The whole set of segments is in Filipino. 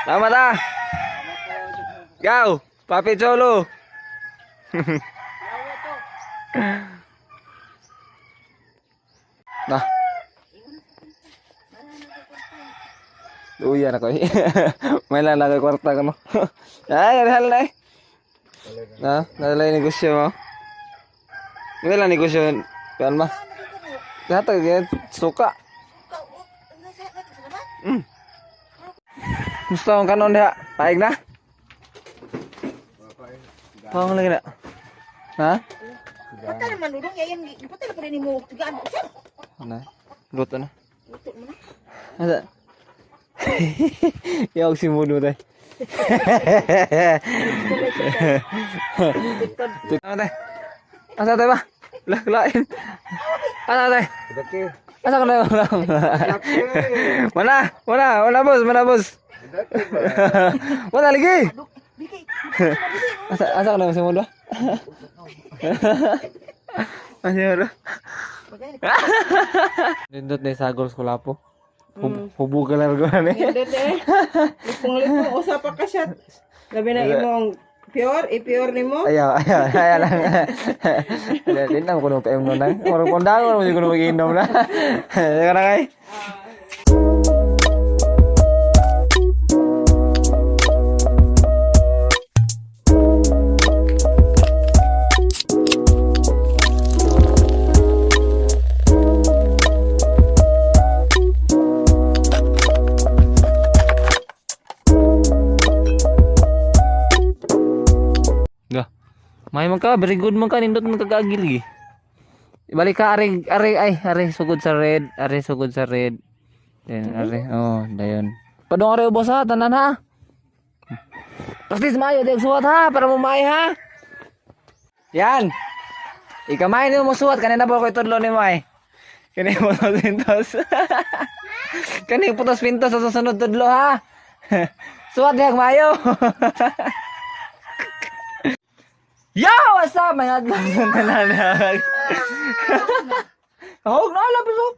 Selamat ah. Go, Papi Cholo. Nah. Uyan ako eh. May lalagay kwarta ka mo. Ay, hal na eh. Na, nalay negosyo mo. May lang negosyo. Yan ma. Datag yan, suka. Gusto kong kanon diha. Paig na? Pawang lagi na. Ha? Pata naman udong ya yang pata na pala nimo tigaan usap. Ano? Luto na. Luto mo na. Asa? Yung si Mudo tayo. Ano tayo? Asa tayo ba? Lain. Asa tayo? Asa ka na yung ulam? Mana boss, Mana lagi? Asa ka na yung si Mudo? Masih Mudo? Lindot na yung sagol sa kulapo. Hubugan na rin ni. Hindi eh. Lipong usa pa ka siya. Labi na imong pure nimo. Ayaw lang. Hindi na ko nung PM nun lang. Marang kondang ko nung mag-inom na. Saka na kay. May man ka, very good man ka, nindot man kagagil gi. Balik ka, are, sugod sa red. Then, dayon. Padong are ubos ha, tanan ha. Practice mayo, di suwat ha, para mo may ha. Yan. Ikamay ni mo suwat, kanina po ko itudlo ni mo ay. Kani putos pintos. Kani putos pintos sa susunod tudlo ha. Suwat diag mayo. Yo, what's up, mga adlaw ng talanag? Hawag na, labas oh.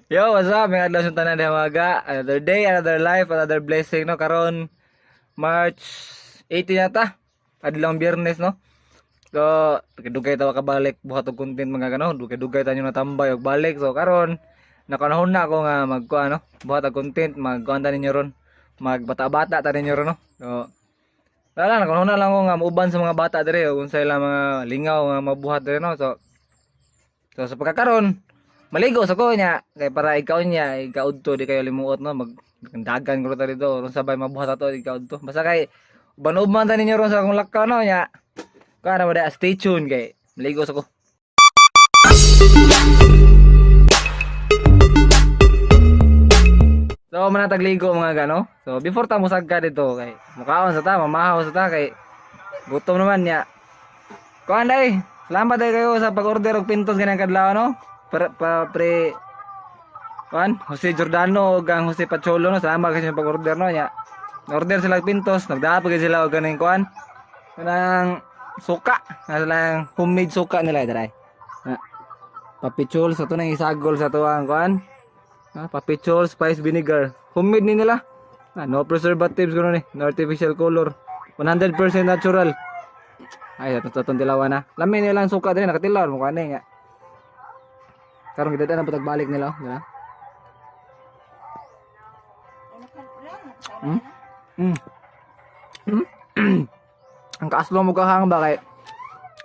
Yo, what's up, mga adlaw ng talanag mga. Another day, another life, another blessing, no? Karon March 18 yata. Adlaw Biyernes, no? So, dugay tawa ka balik buhat og content mga gano. Dugay tayo natambay og balik. So, karon nakanahon na ako nga magkuha, no? Buhat og content, magkuha ninyo ron. Magbata-bata ta ninyo ron, no? So, wala na, kung na lang ko nga mauban sa mga bata dire o kung sa ilang mga lingaw nga mabuhat dire, no? So sa pagkakaroon, maligo sa ko niya, kay para ikaw niya, ikaw to di kayo limuot, no? Magdagan ko ta dito, ron sabay mabuhat ato, ikaw to. Basta kay banuban ta ninyo ron sa akong lakaw, no? Nya, kana mo da, stay tuned kay maligo sa ko. So manatagligo mga gano. So before ta musagka dito kay mukaon sa ta, mamahaw sa ta kay gutom naman niya. Kuan day, salamat day kayo sa pag-order og pintos ganang kadlaw no. Pre kuan Jose Giordano ug ang Jose Pacholo no. Salamat kayo sa pag-order no nya. Order sila pintos, nagdaap gyud sila og ganing kuan. Kanang suka, kanang homemade suka nila dai. Papichol sa to nang isagol sa tuang kuan. Papichol, spice vinegar. Homemade ni nila. No preservatives gano ni, no artificial color. 100% natural. Ay, tatong tilawan na. Lamin nila ang suka din, nakatilaw mo kanay nga. Karong kita na patagbalik nila, di ba? Ang kaaslo mo kahang ba kay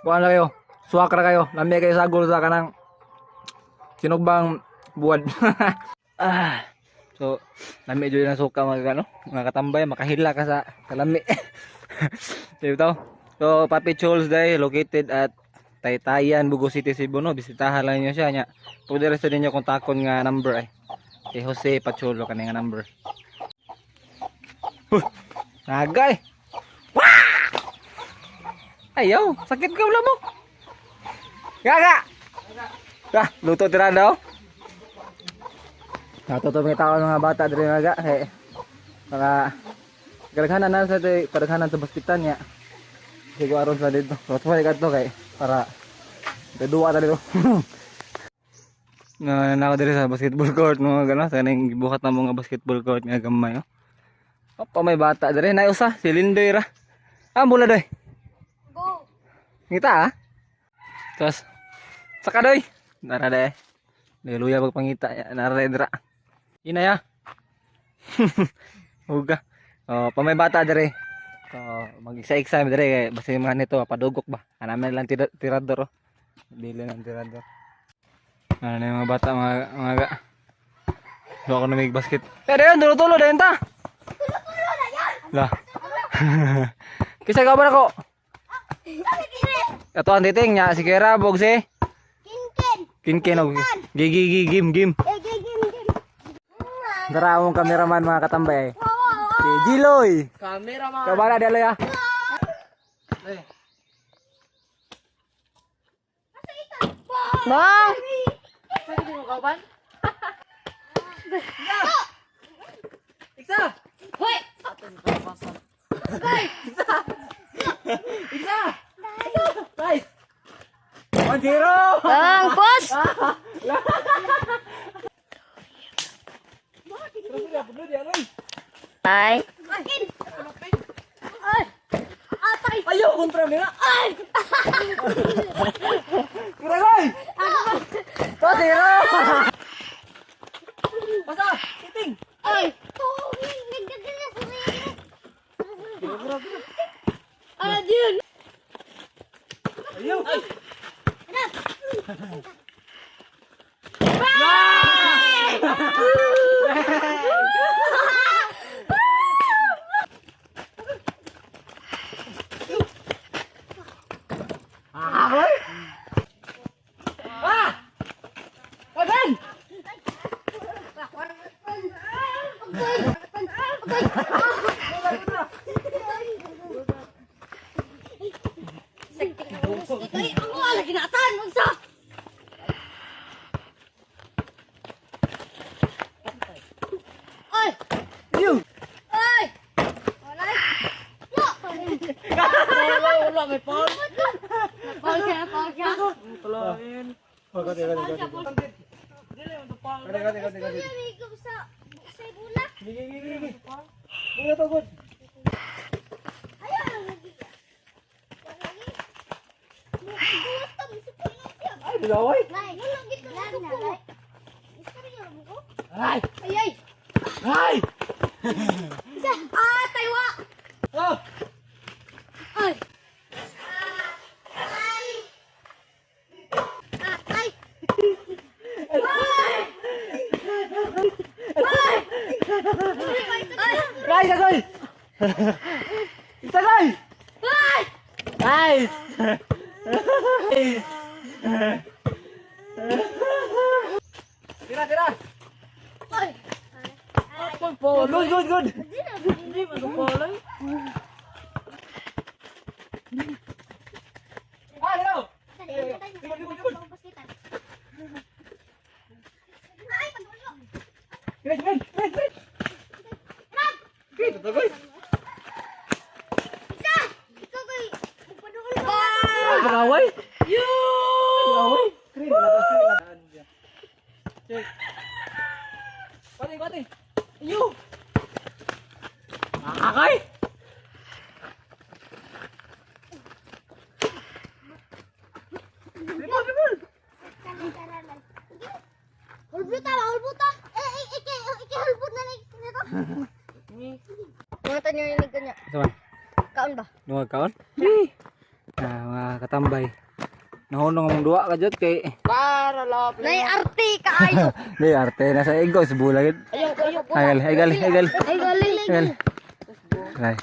kuan na kayo. Suwak ra kayo. Lami kayo sagol sa kanang sinugbang buwan. So lami jud na suka mga katambay, makahila ka sa kalami. Dito. So Papichols day located at Taytayan, Bugo City, Cebu no. Bisitahan lang niyo siya nya. Pwede ra sa ninyo kontakon nga number ay. Kay Jose Pacholo kani nga number. Nagay. Ayaw, sakit ka wala mo. Gaga. Luto tira daw. Natutong tao ng mga bata diri nga kay para galaghanan na sa kadaghanan sa hospital niya. Siguro aron sa dito. Rotway kadto kay para duwa ta dito. Na ako diri sa basketball court mga gano, sa ning gibuhat na mga basketball court nga gamay oh. Opa may bata diri na usa si Lindoy ra. Ah, mula doy. Go. Ngita ah. Tapos saka doy. Nara de. Leluya pagpangita nara dira. Ina ya. Huga. Oh, pa may bata diri. So, mag-exam diri kay basta mga nito padugok ba. Anaman lang tirador oh. Dili lang tirador. Ano na yung mga bata mga ga. Doon ako na may basket. Eh, dayon tulo-tulo dayon ta. Tulo-tulo na yan. Lah. Kisa ka ba nako? Ato ang titing nya si Kera bog si Kinkin. Kinkin og gigi gim. Gim. Dara among cameraman mga katambay. Si Jiloy. Cameraman. Kabala dalo ya. Bang. Pwede mo kauban? Iksa! Hoy. Iksa! Nice! 1-0. Bang, pos. Ay. Atay. Ayaw! Kontra nila! Ay! Kiragoy. 2-0. Basta! Kiting! Ay. Tuwing. Nagdadala sa mga. Ah, yun. Ayaw! Ay! Ay, ako lagi natan. Unsa? Ay. Ayaw! Ay. Walay. Yo. Wala, may paul! Paul siya, Paul siya. Kalain! Amigo sa bula. Wala to, good! Ayaw. Ay, dilaway! Nay, wala gito na ko. Istorya mo ko. Ay! Ay ay. Ay! Isa. Ah, taywa. Oh! Ay. Ay. Ah, ay. Guys, Sagoy! Sagoy! Ay. Nice! Nice! Tira, tira! Ay. Good, good, good! Hindi mo ito pala. Ah, hello! Guys, guys, guys, guys! Kita, Sagoy! Ah, pangaway! Pangaway! Check. Pati, pati! Iyo! Akakay! Ribol, ribol! Hulbuta ba? Hulbuta? Hulbut na lang nito. Mga tanyo yung kanya. Saman. Kaon ba? Nungag kaon? Mga katambay. Nahunong among duwa ka jud kay Para lap! Nay arte kaayo. di arte na sa ego sa bulagid. Ayaw, ayaw. Ay gali. Ay galing. Ay.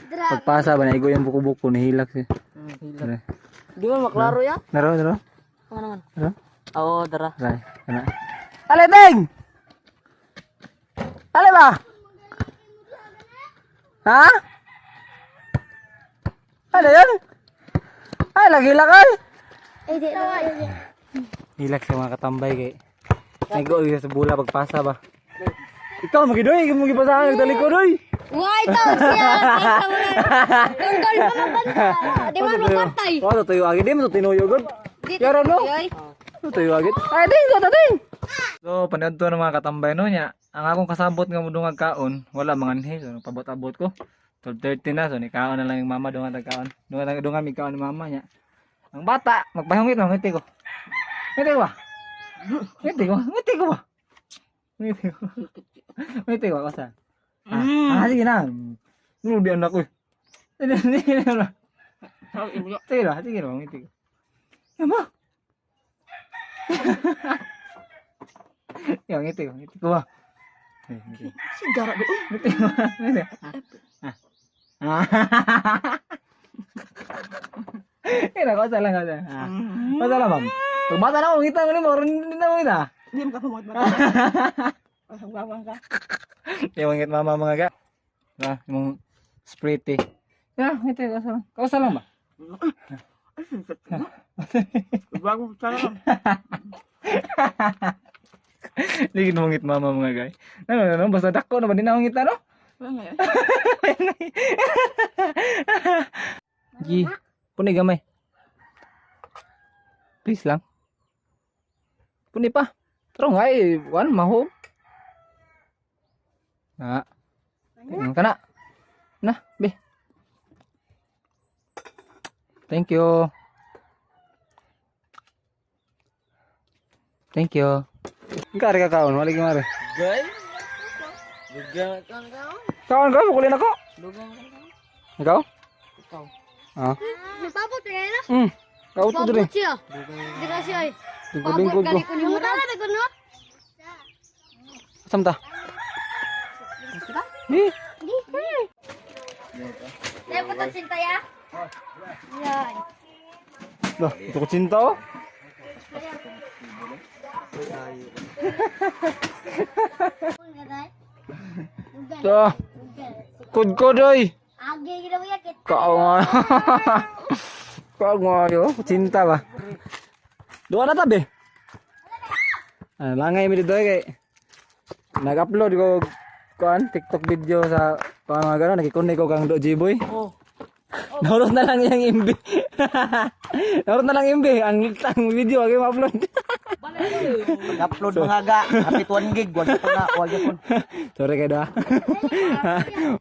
Dra. Pagpasa ba na ego yung buko-buko nihilak siya. Di ba maklaro ya? Naro. Ano naman? Naro. Oo, dara. Ay. Kana. Ale ding. Ale ba? Ha? Ano yun? Ay, lagi lakay. Ay, di na. Hilak sa mga katambay kay. Nego sa bula pagpasa ba. Ikaw magidoy, ikaw magipasahan nagdali ko doy. Why to siya? Tungkol pa man banda. Di man magpatay. Oh, tuyo agi di mo tinuyo gud. Yaro no. Ito yung agit. Ay, ting, ko, tating! So, panood to ng mga katambay no niya. Ang akong kasabot nga mo dungag kaon, wala mga anhe. So, pabot-abot ko. 12:30 na, so ni kaon na lang yung mama dungag kaon. Dungag mi kaon ni mama niya. Ang bata, magpahungit no, ngiti ko. Ngiti ko ba? Ngiti ko, ngiti ko ba? Ngiti ko. Ngiti ko, kasa. Sige na. Nung di anak ko. Sige na. Sige na, ngiti ko. Yama. Yung ngiti ko ba? Ngiti. Sigara doon. Ngiti ko. Ngiti. Kira ko salah ka dyan. Masalah bang? Pag mata na ako, ngita mo ni mo, hindi na mo ngita. Hindi mo ka pumot ba? Gawang ka. Yung ngit mama mga ga. Diba? Yung sprite. Ya, ngiti ko salah. Kau salah ba? Bagong salam. Hindi kinumangit mama mga guys. Ano, basta dako na ba din ako ngita no? Gi, puni gamay. Please lang. Puni pa. Pero nga eh, wan, maho. Na. Ka na. Na, be. Thank you. Thank you. Enggak ada kawan, balik kemari. Gay? Dugang kan kau? Kawan kau pukulin ako. Dugang kan kau? Ikaw? Ikaw. Ah. Nagpapot kaya na. Kau tuh dulu. Papot siya. Di ka siya eh. Lingkod ko. Yung tala na ko no? Asam ta? Ni. Di. Saya potong cinta ya. Yan. Loh, itu ko cinta oh. Tuh. Kod oi. Agi kita punya kita. Kau nga. Kau nga yo, cinta ba? Doa na tabi. Ah, langay mi dito kay nag-upload ko kuan TikTok video sa mga gano'n, nakikunik ko kang Jiboy. Oh. Naurot na lang yung imbi. Naurot na lang imbi. Ang video, agay ma-upload. Upload mga ga. Happy 1 gig. Wag pa na. Wag yun. Sorry kayo da.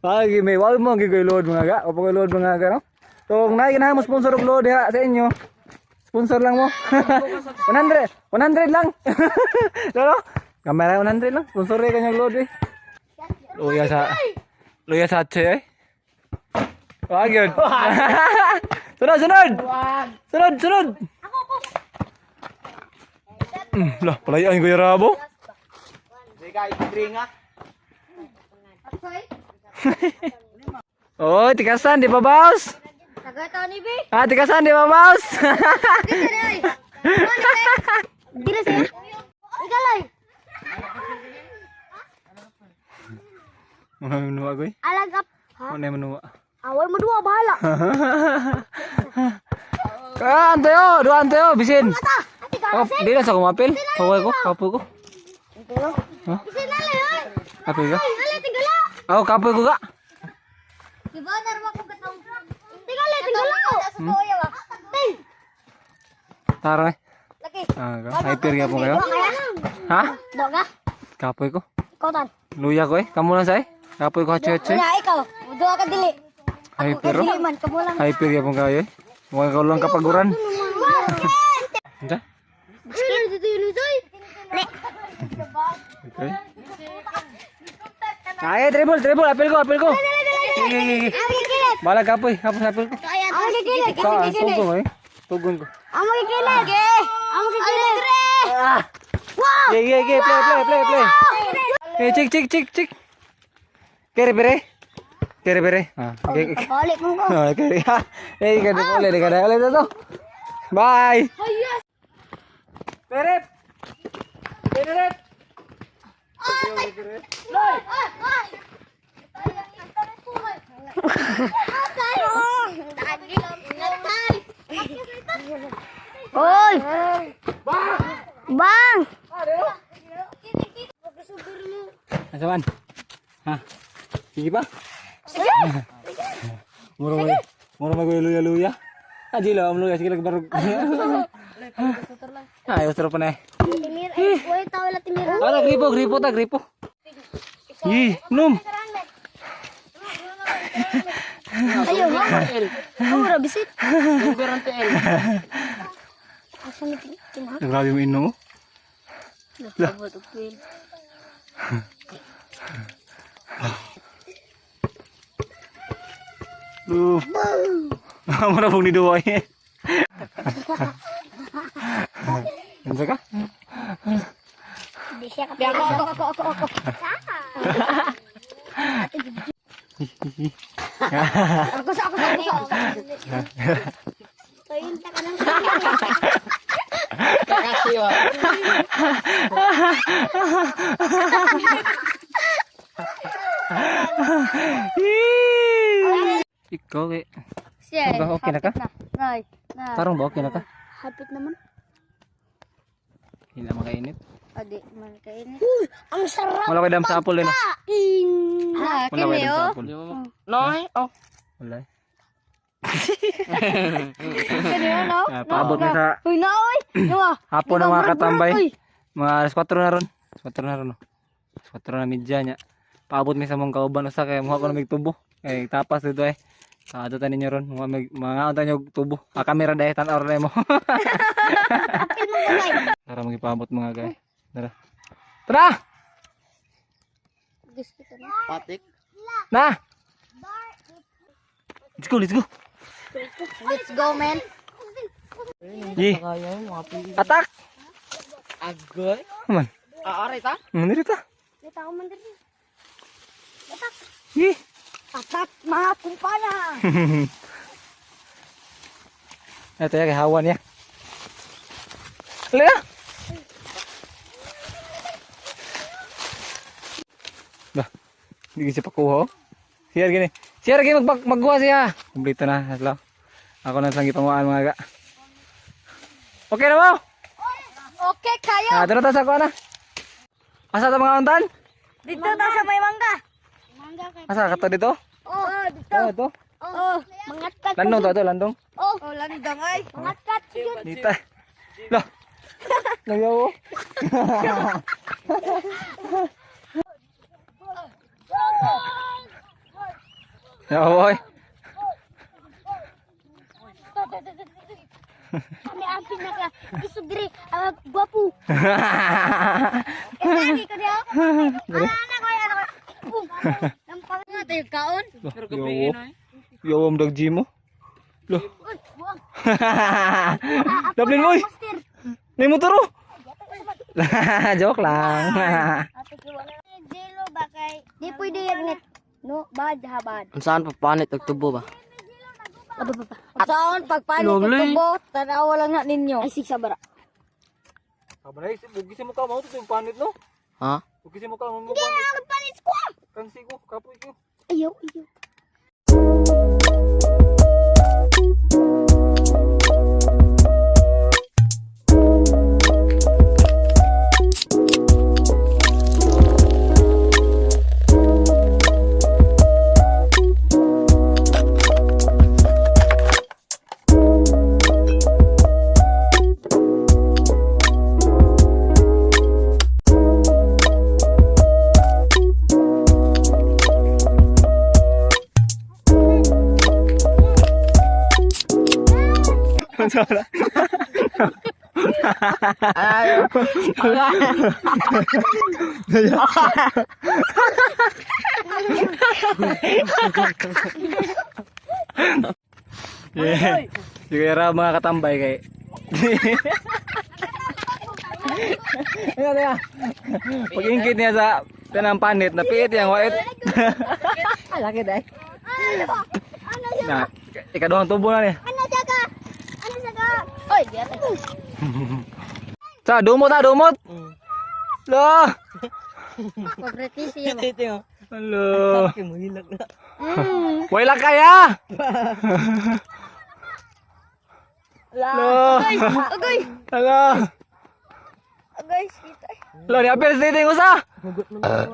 Wag may wag mo gigoy load mga ga. O pag load mga ga no. So kung na mo sponsor og load ha sa inyo. Sponsor lang mo. 100 lang. Lalo? Kamera 100 lang. Sponsor rin kanyang load eh. Luya sa che eh. Wag yun. Sunod. Lah, palayaan ko yung rabo. Oh, tikasan di ba, boss? Tagataw ni Bi. Ah, tikasan di ba, boss? Dila saya. Ikalay. Mana menua gue? Alagap. Mana menua? Awal mo dua bahala. Dua anteo, bisin. Ata. Ati ka. Oh, di na sa kumapil. Kaway ko, kapoy ko. Bisa lale oy. Kapoy ka? Lale tingala. Oh, kapoy ko ka. Di ba darma ko katong. Tingala tingala. Sa toya wa. Ting. Tara eh. Laki. Hyper ka po kayo? Ha? Doga. Kapoy ko. Ikaw tan. Luya ko eh. Kamu lang say? Kapoy ko hache-hache. Wala ikaw. Dua ka dili. Hyper oh. Dili man ka lang. Hyper ka po kayo eh. Huwag ka lang kapaguran. Anda? Skin dito yun doy. Okay. Ay, dribble, apel ko. Bala kapoy, apel ko. Amo gigilig. Tugon eh. Tugon ko. Amo gigilig. Amo gigilig. Wow. Play. Cik. Kere. Ah, okay. Balik mo ko. Kere. Kada boleh to. Bye. Perep. Hoy! Bang! Asaman? Ha? Sige pa? Sige! Mura mag luya. Aji lah, luya sige lagi baru. Ayos ro pa na. Timir, ay, uy, tao lang timir. Ara gripo ta, gripo. Nom. Ayo, ha? Ako, rabisit. Asa ni timah? Grabe mo ino. Nakabot og kwil. Amo na pong niduway. Unsa ka? Di siya kapag. Ako. Ako. Kain ta ka ng Kakasiwa. Ikaw eh. siya. Ba, okay na ka? Nay. Tarong ba okay na ka? Hapit naman. Hindi na makainit. Adi, man kainit. Ang sarap. Wala kayo dam sa apple eh no? Ah, Wala kayo kini dam sa oh. apple. Noy, oh. Wala. Kini oh, no? Paabot na sa Uy, na oy. Diba? hapon ng mga katambay. Uy. Mga alas 4 na ron. Alas 4 na ron no. Alas 4 na midya niya. Paabot mi sa mong kauban usa kay muha ko na mig tubo. Kay tapas dito eh. Saado ta ninyo ron mga unta nyo tubo. Kamera dai tan-or mo. Tara magipabot mga guys. Tara. Tara. Patik. Na. Let's go, let's go. Let's go, man. Yi. Atak. Agoy. Man. Aray ta? Munir ta. Kita ko man diri. Atak. Yi. Atak mga kumpana. Ito ya kay hawan ya. Lea. Bah. Hindi siya pakuha. Siya gini. Siya gini magguha siya. Kumplito na haslo. Ako na lang gipanguan mga ga. Okay na mo? Okay, kayo. Dito ta sa kuha na. Asa ta mga untan? Dito ta sa may mangga. Mangga kay. Asa ka to dito? Oh, dito. Ito. Oh, mangatkat. Landong to, landong. Oh, landang ay. Mangatkat yun. Dito. Lah. Nagyaw. Ya boy. Kami ang pinaka isugri, gwapo. Lagi ko diyo. Ana ko yan. Nampang nga tayo kaon. Pero gabi na eh. Yo am dag mo. Loh. Dablin mo. Master. May motor oh. Joke lang. Ate ko wala. Jelo ba kay? Di pwede yan net. No, bad habad. Saan pa panit og tubo ba? Saan pagpalit Lovely. ito po, tanawa lang na ninyo. Ay, sigsa bara. Kabalay, bugisi mo ka mo to yung panit no. Ha? Bugisi mo ka mo. Kaya ako palit ko. Kansi ko, kapoy ko. Ayaw. Yeah. Sige ra mga katambay kay. Ayan. Pag-ingkit niya sa tanang panit, napiit yang wait. Laki dai. Nah, ikaduhang tubo na ni. Ano jaga? Oy, di ate. Sa dumot. Lo. Paborito siya. Tito. Halo. Mo hilak na. Wala kaya. Lo. Agay. Halo. Agay, kita. Lo, ni apel sa iting usa.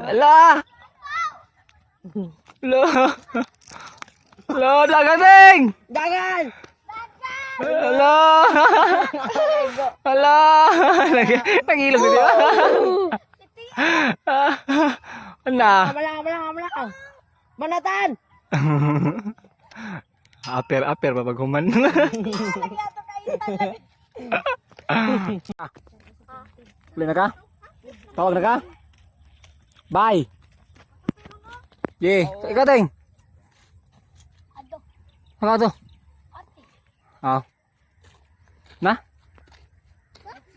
Ala. Lo. Lo, dagating. Dagan. Hala! Hala! Nag-ilog ko diba? Ano? Wala. Manatan! Aper, babaghuman. Huli na ka? Tawag na ka? Bye! Ye, ikaw ting. Ano to? Ah. Na?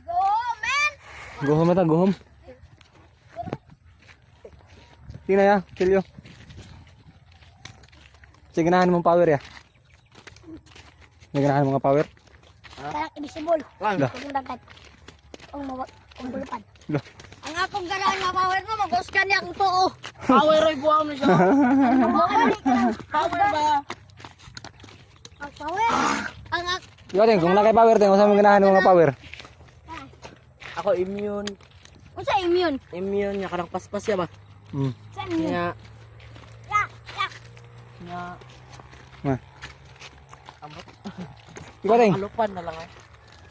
Go, man! Guhom na ta, guhom. Tingnan ya, kilyo. Sige ganahan mong power ya. May ganahan mga power. Parang invisible. Lah. Kung dagat. Kung bulupad. Lah. Ang akong ganahan nga power mo, mag-uskan niya akong tuo. Power ay buwang na siya. Power ba? Ang power. Ang Ikaw ting, kung nakay power ting, usa mong ganahan mga power. Ako immune. Kung sa immune. Immune niya karang paspas ya ba? Hmm. Sa immune. Niya. Ya. Niya. Ma. Ikaw ting. Alupan na lang ay.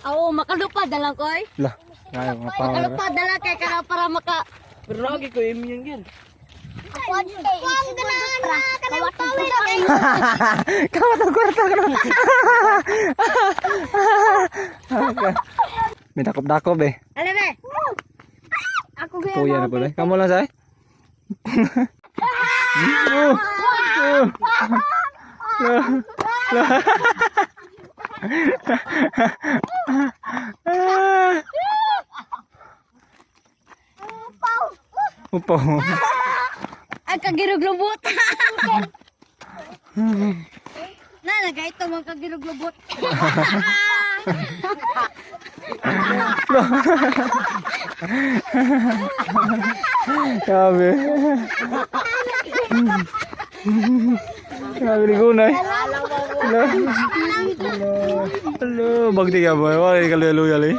Oo, makalupad na lang ko eh. Lah. Ay, mga power. Makalupad na lang kay para maka... Pero lagi ko immune yan. Ako ang ganahan na kanang power kay... Kamu tuh kwarta ka naman. May dakop-dakop eh. Alam eh. Ako gaya Kuya na pala. Kamu lang say. Upo. Ang kagiruglubot. Na, nagaito mga kagiruglubot. Sabi. Sabi ni Gunay. Hello, bagti ka ba? Wala ka luya li.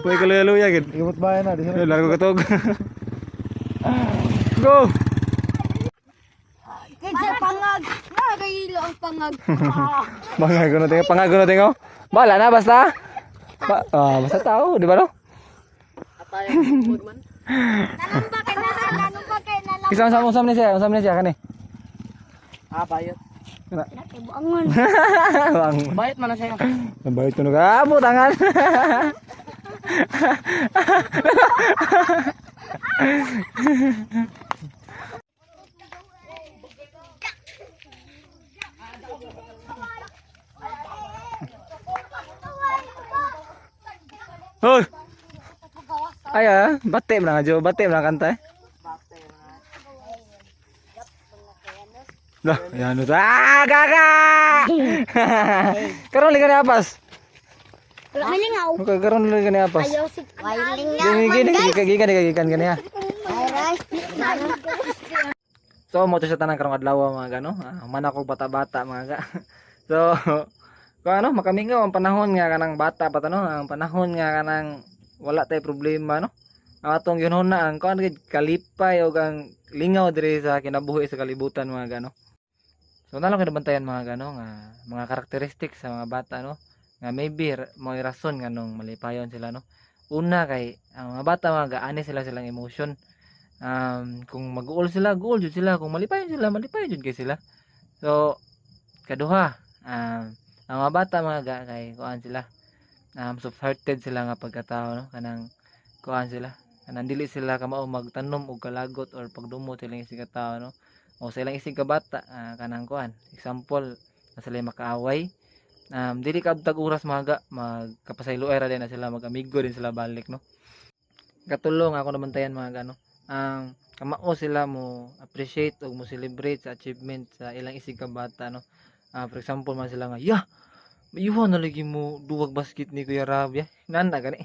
Wala ka luya gid. Ibot bayan na. Di sini. Largo katog. Go. Kaya pangag. Nagayilo ang pangag. Pangago na tingo, pangago na tingo. Bala na basta. Basta tao, di ba no? Atay ang man. Nanong bakay na lang. Usam ni siya kani. Bayot. Nakibuangon. Bang. Bayot man na siya. Nabait ko na mo tangan. Hoy. Aya, bate mo na jo, bate mo na kanta. Lah, yan ito. Gaga! Karon li ka apas. Wala ka lingaw. Okay, karon li ka apas. Ayaw si Wailing Gikan kani ha. So mo to sa tanang karong adlaw mga gano. Man ako bata-bata mga ga. So kung ano makamingaw ang panahon nga kanang bata pa no, ang panahon nga kanang wala tay problema no. Ang atong yunhon na ang kuan gid kalipay o ang lingaw diri sa kinabuhi sa kalibutan mga gano. So nalo kinabantayan mga gano nga mga karakteristik sa mga bata no. Nga maybe may rason nga nung malipayon sila no. Una kay ang mga bata mga gaani sila silang emotion. Kung mag-uol sila, guol jud sila. Kung malipayon jud kay sila. So kaduha, ang mga bata mga ga kay kuan sila. Soft-hearted sila nga pagkatao no. Kanang kuan sila. Kanang dili sila kamao magtanom og kalagot or pagdumot silang isig ka tao no. O sa ilang isig ka bata, kanang kuan. Example, na sila makaaway. Dili ka abtag oras mga magkapasayloy ra din na sila mag-amigo din sila balik no. Katulong ako nabantayan mga gano. Kamao sila mo appreciate o mo celebrate sa achievement sa ilang isig ka bata no. For example man sila nga, "Yeah, mayuha na lagi mo duwag basket ni Kuya Rab ya." Nanda gani.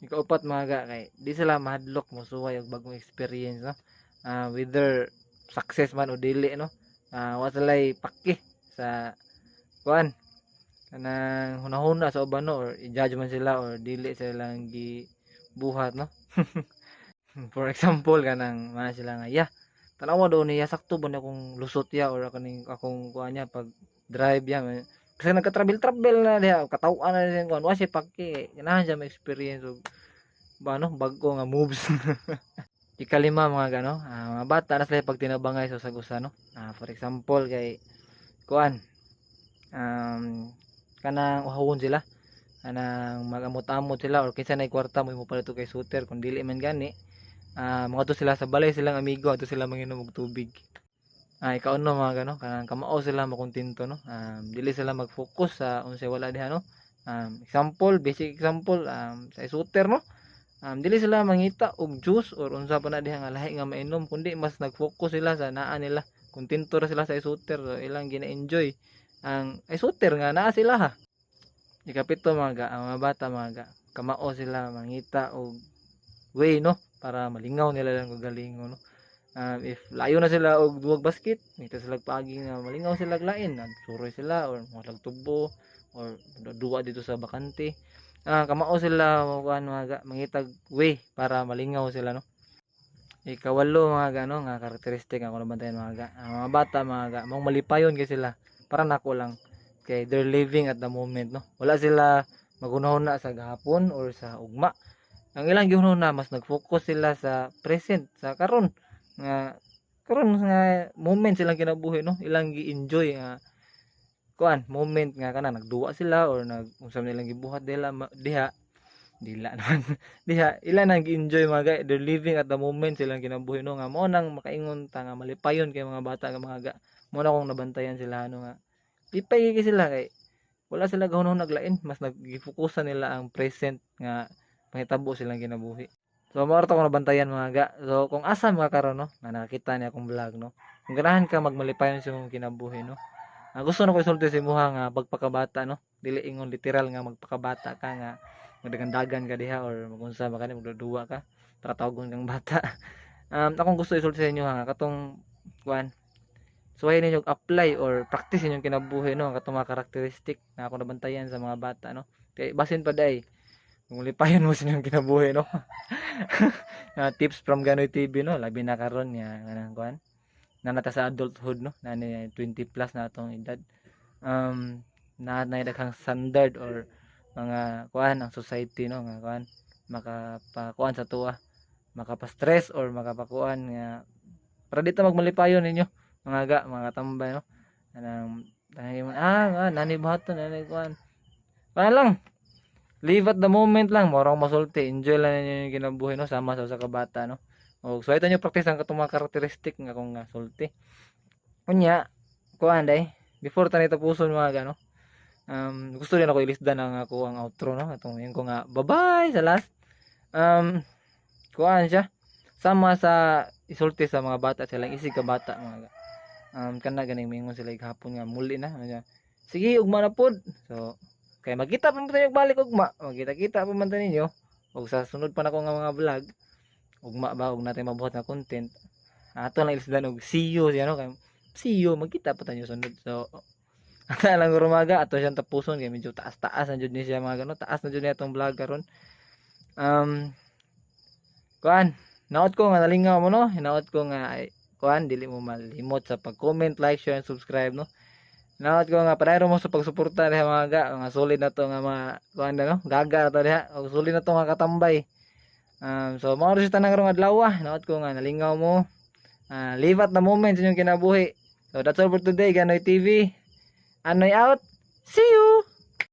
Ikaupat mga ga kay di sila mahadlok mo suway og bagong experience no. Whether success man o dili no. Wa sila paki sa kuan kanang hunahuna sa uban no, or i-judge man sila or dili sila gibuhat no. For example kanang mana sila nga, "Yeah, tanaw mo daw niya sakto ba na akong lusot ya or akong kuan niya pag drive ya kasi nagka-travel na diha, katawan na din kuan, wasi paki, ganahan siya ma-experience og bago nga moves. Ikalima mga gano, mga bata na sila pag tinabangay sa usag-usa no. For example kay kuan kanang uhawon sila, kanang magamot-amot sila or kinsa nay kwarta mo palito kay shooter kun dili man gani. Mga to sila sa balay silang amigo ato sila manginom og tubig. Ikaw mga gano, kanang kamao sila makontento no. Dili sila mag-focus sa unsay wala diha no. Basic example sa shooter no. Dili sila mangita og juice or unsa pa na diha nga lahi nga mainom, kundi mas nag-focus sila sa naa nila. Kontento ra sila sa shooter, so ilang gina-enjoy ang shooter nga naa sila ha. Ikapito mga mga bata mga kamao sila mangita og way no para malingaw nila lang og galingon no. If layo na sila og duwag basket, ngita sila paagi nga malingaw sila lain, nagsuroy sila or malag tubo or duwa dito sa bakante. Kamao sila mga mangitag way para malingaw sila no. Ikawalo mga gano nga karakteristik ako nabantayan mga bata mga mong malipayon kay sila para nako lang kay they're living at the moment no. Wala sila magunahon na sa gahapon or sa ugma. Ang ilang gihunahon na mas nag-focus sila sa present, sa karon nga moment silang kinabuhi no. Ilang gi-enjoy nga kuan moment nga kana nagduwa sila or unsam nilang gibuhat diha ilan nang enjoy mga they're living at the moment silang kinabuhi no, nga mo nang makaingon ta nga malipayon kay mga bata nga mga mo na kong nabantayan sila no, nga lipay kay sila kay wala sila gahunahon naglain, mas nagifokusan nila ang present nga pangitabo silang kinabuhi. So mao ra ko nabantayan mga so kung asa mga karon no nga nakita niya akong vlog no, kung ganahan ka magmalipayon sa imong kinabuhi no. Gusto na ko isulti sa imuha nga pagpakabata no, dili ingon literal nga magpakabata ka nga magdagandagan ka diha or magunsa ba kani magduduwa ka para tawagon kang bata. Akong gusto isulti sa inyo nga katong kuan suway ninyo apply or practice ninyong kinabuhi no, katong mga karakteristik na ako nabantayan sa mga bata no. Kay basin pa day kung lipayon mo sa inyong kinabuhi no. Tips from Ganoy TV no, labi na karon nga kanang kuan nanata sa adulthood no, nani 20 plus na atong edad. Na daghang standard or mga kuan ang society no nga kuan makapakuan sa tuwa, makapa-stress or makapakuan nga para dito magmalipayon ninyo mga tambay no. Anang nani bahaton nani kuan lang live at the moment lang, morong masulti, enjoy lang ninyo yung kinabuhi no, sama sa ka bata no. O so ito nyo practice ang katong mga karakteristik nga kung nga sulti. Kunya kuan day before tani tapuson mga gano. Gusto din ako ilisdan ang ako ang outro no, atong yung ko nga bye-bye sa last. Kuan siya sama sa isulti sa mga bata silang isig ka bata mga kana ganing mingon sila gahapon nga muli na sige ugma na pod. So kay magkita pa man tayo balik ugma, magkita-kita pa man ninyo og sa sunod pa nako nga mga vlog ugma ba og natin mabuhat nga content ato lang ilisdan og see you siya no, kay see you magkita pa tayo sunod. So ata lang rumaga ato siyang tapuson kay medyo taas-taas ang jud ni siya mga gano, taas na jud ni atong vlog karon. Kuan naot ko nga nalingaw mo no, hinaot ko nga kuan dili mo malimot sa pag-comment, like, share and subscribe no. Naot ko nga padayro mo sa pagsuporta diha mga solid na to nga mga kuan no, gaga to diha og solid na to nga katambay. So mao rin sa tanang karong adlaw, naot ko nga nalingaw mo. Live at the moment sa inyong kinabuhi. So that's all for today, Ganoy TV. Anoy out. See you.